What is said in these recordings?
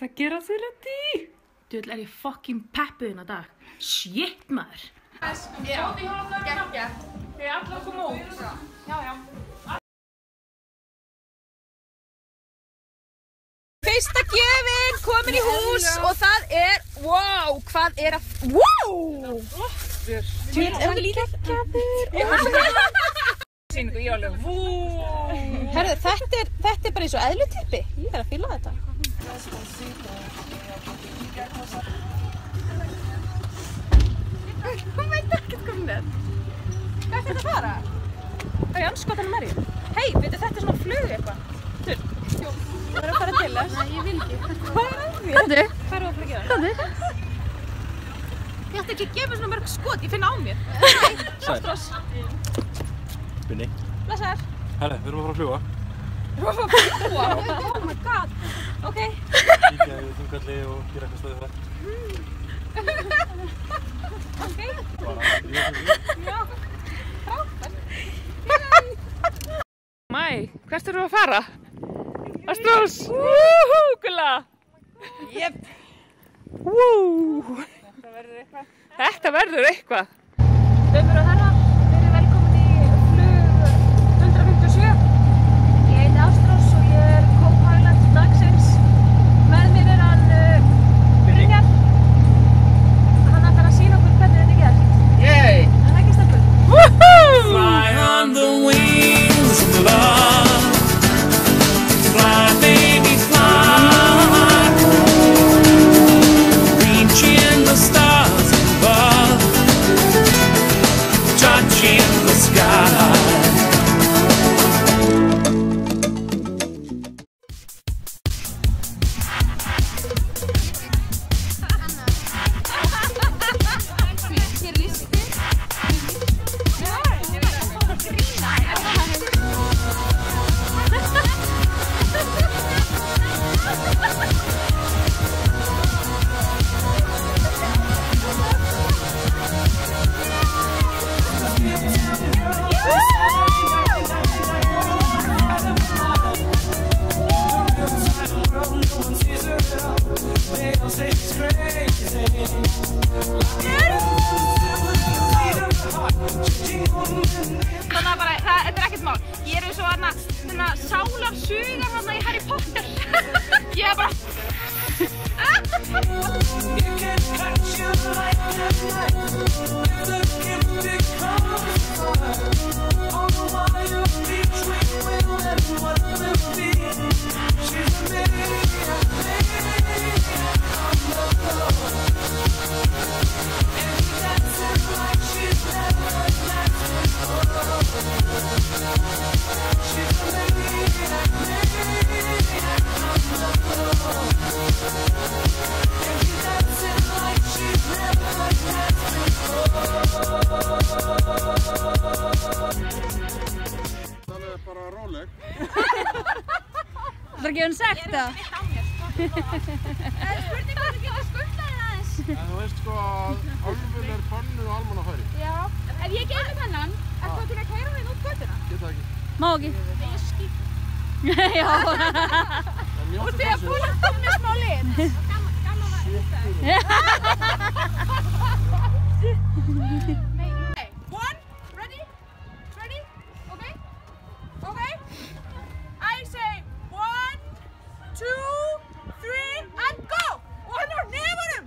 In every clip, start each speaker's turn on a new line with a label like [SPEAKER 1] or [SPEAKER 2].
[SPEAKER 1] að gera sér þetta í? Djöld er ég fucking peppuð hérna dag. Shit maður.
[SPEAKER 2] Já, geggja.
[SPEAKER 1] Þið er allar að koma út. Já. Fyrsta gjöfin komin í hús og það er, wow, hvað er að, wow! Djöld er það geggjaður. Sýningu, ég alveg, herðu, þetta er bara eins og eðlutippi. Ég er að fíla þetta. Hún veit ekkert hvað hún er. Hvað er þetta að fara? Hvað er anskotanum er ég? Hei, veitu þetta er svona flug eitthvað. Þú verður að fara til þess. Nei, ég vil ekki. Hvað er það? Hvað er það að fara að gera? Hvað? Ég ætti ekki að gefa svona mörg skot, ég finna á mér. Ástrós.
[SPEAKER 3] Binni.
[SPEAKER 1] Blessaður.
[SPEAKER 3] Herri, við erum að fara að fljúga.
[SPEAKER 1] Við erum að fara að fljúga? Oh my god. Ok.
[SPEAKER 3] Kíkja í þungalli og gera eitthvað stöðu það.
[SPEAKER 1] Ok.
[SPEAKER 3] Bara drífa sig.
[SPEAKER 1] Já. Frábært. Mæ, hvert erum við að fara? Ástrós. Wúhú, gulla. Jep. Wú. Þetta verður eitthvað. Dömur og herrar, verið velkomin í flug 157. Ég heiti Ástrós og ég er co-pilot dagsins. Með mér er hann Brynjar. Hann ætlar að sýna okkur hvernig þetta er gert. Yay! Er það ekki stelpur? Woohoo!
[SPEAKER 4] Fly on the wings of love. Fly, baby, fly. Reaching the stars above. Touching the sky.
[SPEAKER 1] Þannig að bara, þetta er ekkert mál. Ég er eins og þarna sálarsugar þarna í Harry Potter. Ég er bara... Það er ekki hann sagt það? Það er spurning hvað þú getur skuldað þér aðeins.
[SPEAKER 3] Þú veist sko að álfur er bannuð og almannafæri.
[SPEAKER 1] Já. Ef ég geymi þennan, ertu að keyra þinn út götuna?
[SPEAKER 3] Geta ekki.
[SPEAKER 1] Má ekki. Nei, ég skýt. Já. Og þegar búin komið smá lit. Gaman að vera út. Hey, one, ready, okay, I say 1, 2, 3, and go! Og hann er nefnum!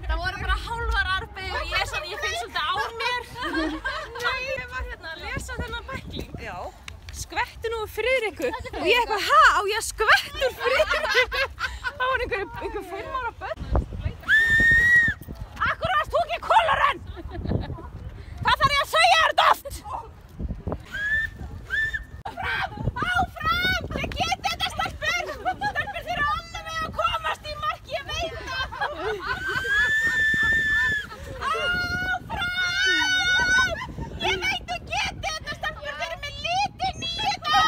[SPEAKER 1] Það voru bara hálfar arbeið og ég finn svolítið á mér. Ég var hérna að lesa þennan bækling. Já. Skvettu nú Friðriku. Og ég eitthvað, ha, á ég að skvettur Friðriku? Það var einhver 5 ára börn. Akkur varst þú ekki kólarinn? Hvað þarf ég að segja þér þetta oft? Áfram! Þið getið þetta, stelpur! Stelpur, þið eru alveg með að komast í mark, ég veit það! Ég veit þú getið þetta, stelpur, þeir eru með litin í þetta!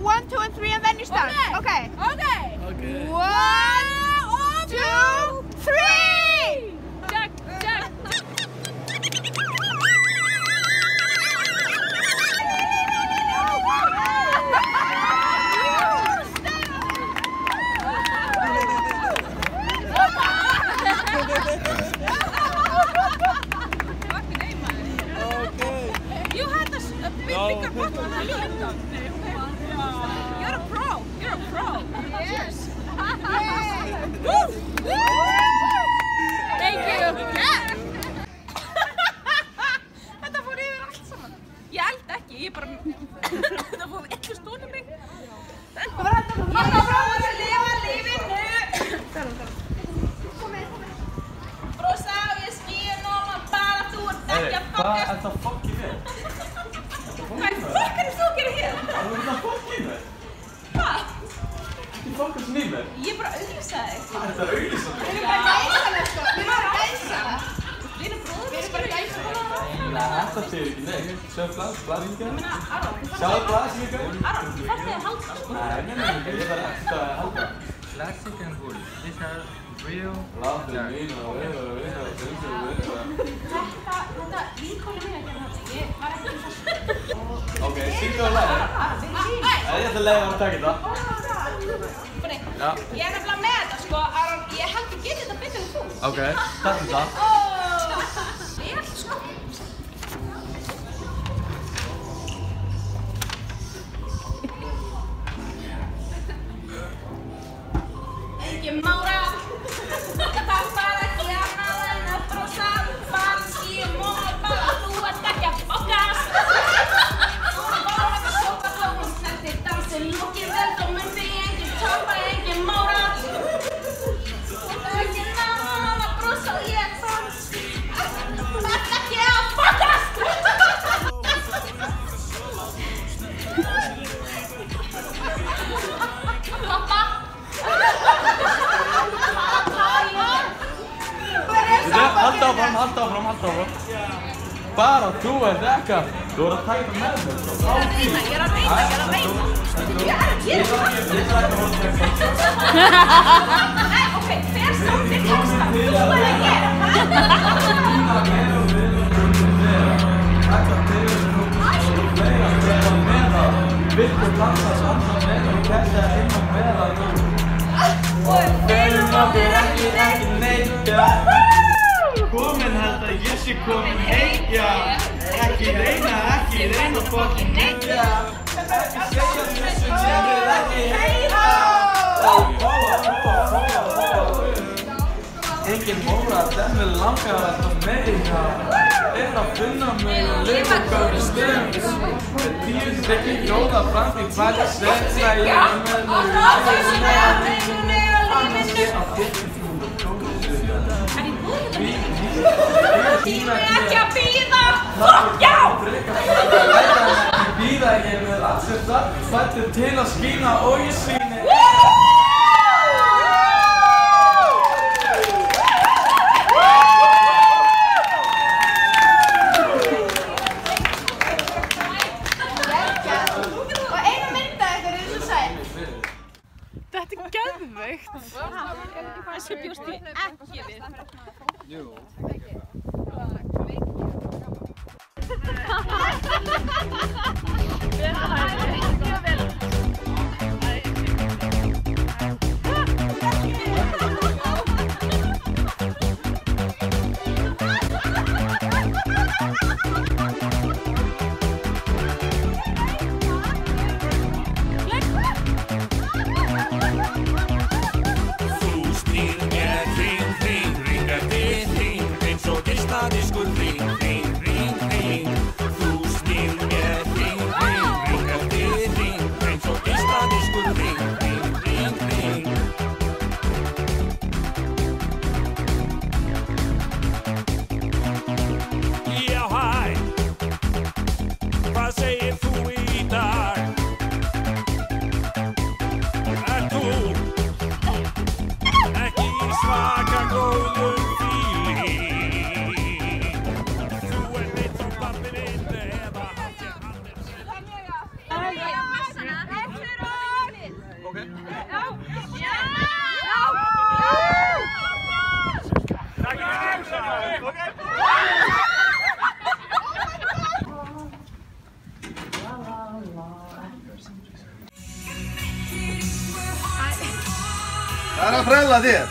[SPEAKER 2] 1, 2, and 3, and then you start. Okay. Okay. 1, 2, 3.
[SPEAKER 1] Jack, Jack. You had a bigger bottle than you had done. You're a pro. You're a pro. Cheers. Woo! Thank you. Þetta fór yfir allt saman. Ég elda ekki, ég bara... Þetta fór ekki stónu mig. Ég var að prófa að lifa lífinu. Brosa, ég skýr núna bara þú ert ekki að
[SPEAKER 5] Hvað er það fokkið við?
[SPEAKER 1] Hvað fokk er þú að gera hér?
[SPEAKER 5] Það er það fokkið við?
[SPEAKER 1] Hvað?
[SPEAKER 5] Ekki fokkað sem í mig?
[SPEAKER 1] Ég bara auðlýsaði þig.
[SPEAKER 5] Hvað er það auðlýsað?
[SPEAKER 2] Við erum bara gæsalega sko. Við erum bara gæsalega.
[SPEAKER 1] Við erum bróðir. Við erum bara gæsalega.
[SPEAKER 5] Nei, þetta segir ekki neitt. Sjáðu blaðingar.
[SPEAKER 1] Aron,
[SPEAKER 5] Sjáðu blaðingar.
[SPEAKER 1] Aron, þú fætti að halda sko.
[SPEAKER 5] Nei, ég þarf ekki að halda.
[SPEAKER 6] Classic and bull. These are real.
[SPEAKER 5] Láttu mín og við.
[SPEAKER 1] Þetta vinkonu mín að gera þetta. Ég var ekki í þessu.
[SPEAKER 5] Ok, syngdu á lagi.
[SPEAKER 1] Aron, við erum vín.
[SPEAKER 5] Ég ætla að leiða að taka þetta. Já.
[SPEAKER 1] Ég er nefnilega með þetta sko, Aron, ég held ég geti þetta betur en þú.
[SPEAKER 5] Ok, takk fyrir það.
[SPEAKER 1] Vel sko. Engin mára. Það var ekki annað en að brosa. Bara skýr móma bara þú ert ekki að fokast. Þú bara að sopa tónum snertir dansi lókið vel þá myndi engin topa engin mára. Þú ert ekki annað að brosa og ég þú ert ekki að fokast. Pappa.
[SPEAKER 5] Halda áfram. Bara, þú ert ekki. Þú ert að taka þetta með mér.
[SPEAKER 1] Ég er að reyna. Nei, ok, hver samtir texta? Þú bara að gera.
[SPEAKER 5] Viltu dansa saman með og kæsa inn á meðan þú? Felum okkur ekki neitt, já. Komin held að ég sé komin heim, já. Ekki reyna fokkin neitt, já. Ekki segja þessu sem við ekki heyra. Engin móra, þess með langar að það meira. Er að finna mig og lifa hvað við stöðum. Með tíu ekki jóða fram því hvað ég segja ég með
[SPEAKER 1] Tími ekki að bíða! Fokk já!
[SPEAKER 5] Bíða ég með allt þetta, fættur til að skína og ég sýni.
[SPEAKER 2] Og einu mynda ykkur er svo sæl.
[SPEAKER 1] Þetta er geðveikt! Þessi bjóst ég ekki við.
[SPEAKER 4] Þú snýr mér hring, ringandi hring, eins og geisladiskur hring. Þú snýr mér hring.
[SPEAKER 7] Það að frella þér.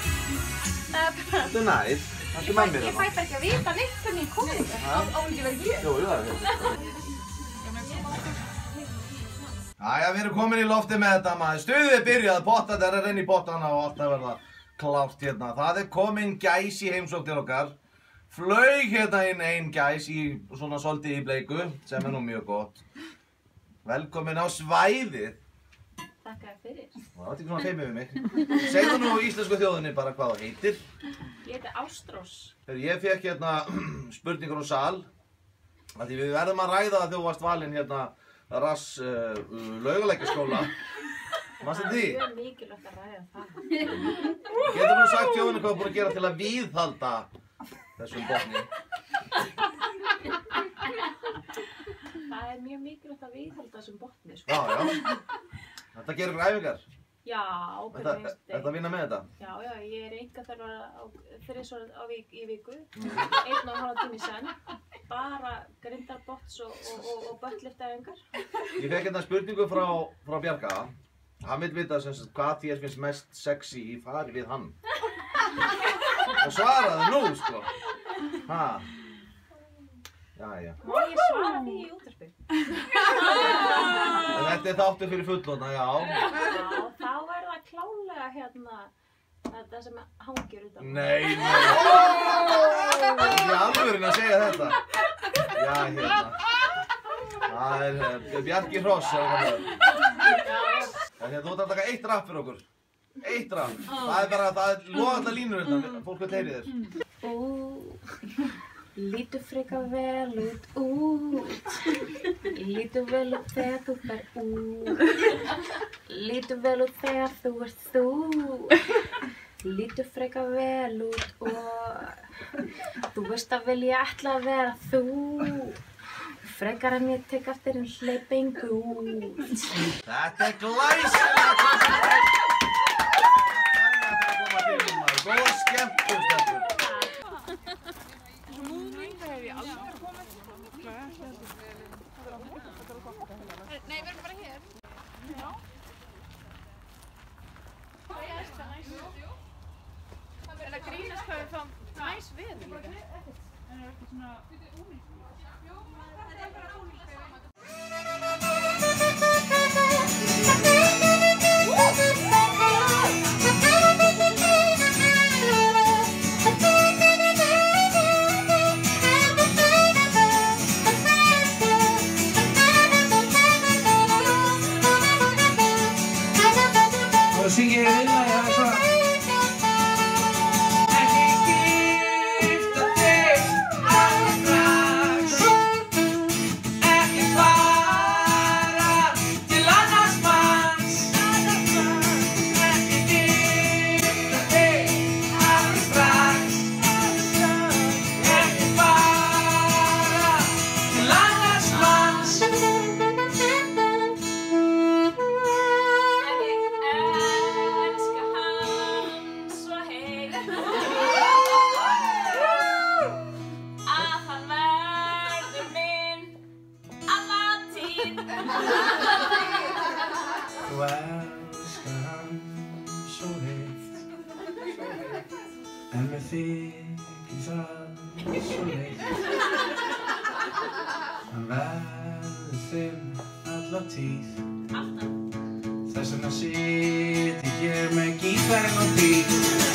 [SPEAKER 7] Þetta nær. Það er mammir
[SPEAKER 2] Ég fæ bara ekki að vita neitt hvernig ég kom þetta. Á ekki verið ég.
[SPEAKER 7] Jú, það er þetta. Jæja, við erum komin í loftið með þetta maður. Stuðið er byrjað, pottat er að renna í pottana og allt að verða klárt hérna. Það er komin gæs í heimsókn til okkar. Flaug hérna inn ein gæs í svona svolítið í bleiku, sem er nú mjög gott. Velkomin á svæðið.
[SPEAKER 1] Takk fyrir.
[SPEAKER 7] Það var ekki svona feimið við mig. Segðu nú íslensku þjóðinni bara hvað það heitir.
[SPEAKER 1] Ég heiti Ástrós.
[SPEAKER 7] Ég fekk hérna spurningur úr sal. Því við verðum að ræða að þú varst valinn hérna Rass Laugalækjarskóla. Manstu því?
[SPEAKER 1] Það er mjög mikilvægt að ræða það.
[SPEAKER 7] Getur nú sagt þjóðinni hvað þú búin að gera til að viðhalda þessum botni?
[SPEAKER 1] Það er mjög mikilvægt að viðhalda þessum botni, sko.
[SPEAKER 7] Já. Þetta gerir æfingar.
[SPEAKER 1] Já,
[SPEAKER 7] Ertu að vinna með þetta?
[SPEAKER 1] Já, ég er einkaþjálfari þrisvar í viku, 1,5 tíma í senn, bara grindarbotts og böttliftaæfingar.
[SPEAKER 7] Ég fekk hérna spurningu frá Bjarka. Hann vil vita hvað þér finnst mest sexy í fari við hann. Og svaraði nú, sko. Ha? Jæja.
[SPEAKER 1] Má ég svara því í útvarpi?
[SPEAKER 7] Þetta er þáttur fyrir fullorðna, já.
[SPEAKER 1] Já, þá er það klálega hérna þetta sem hangir út af.
[SPEAKER 7] Nei. Ég er alveg að segja þetta. Já, hérna. Það er Bjarki Hross. Þú ert að taka eitt rapp fyrir okkur. Eitt rapp. Það er loðandi línur hérna. Fólk vil heyri þér.
[SPEAKER 1] Lítur frekar vel út. Lítur vel út þegar þú fer út. Lítur vel út þegar þú ert þú. Lítur frekar vel út og þú veist að vil ég ætla að vera þú. Frekar en ég tek eftir en hleyp engu út.
[SPEAKER 7] Þetta er glæsilega kvöld. Góð skemmtun, stelpur.
[SPEAKER 2] Nei, við erum bara hér. Já. Það er að grínast hvað við fáum næs veður líka. En er ekki svona...
[SPEAKER 5] Þá syng ég við það, já, svona. Ekki gifta þig alveg strax. Ekki fara til annars manns. Ekki gifta þig alveg strax. Ekki fara til annars manns. Þú elskar hann svo heitt, en með þykir það svo leitt. Hann verður þinn alla tíð, þess vegna sit ég hér með gítarinn og bíl.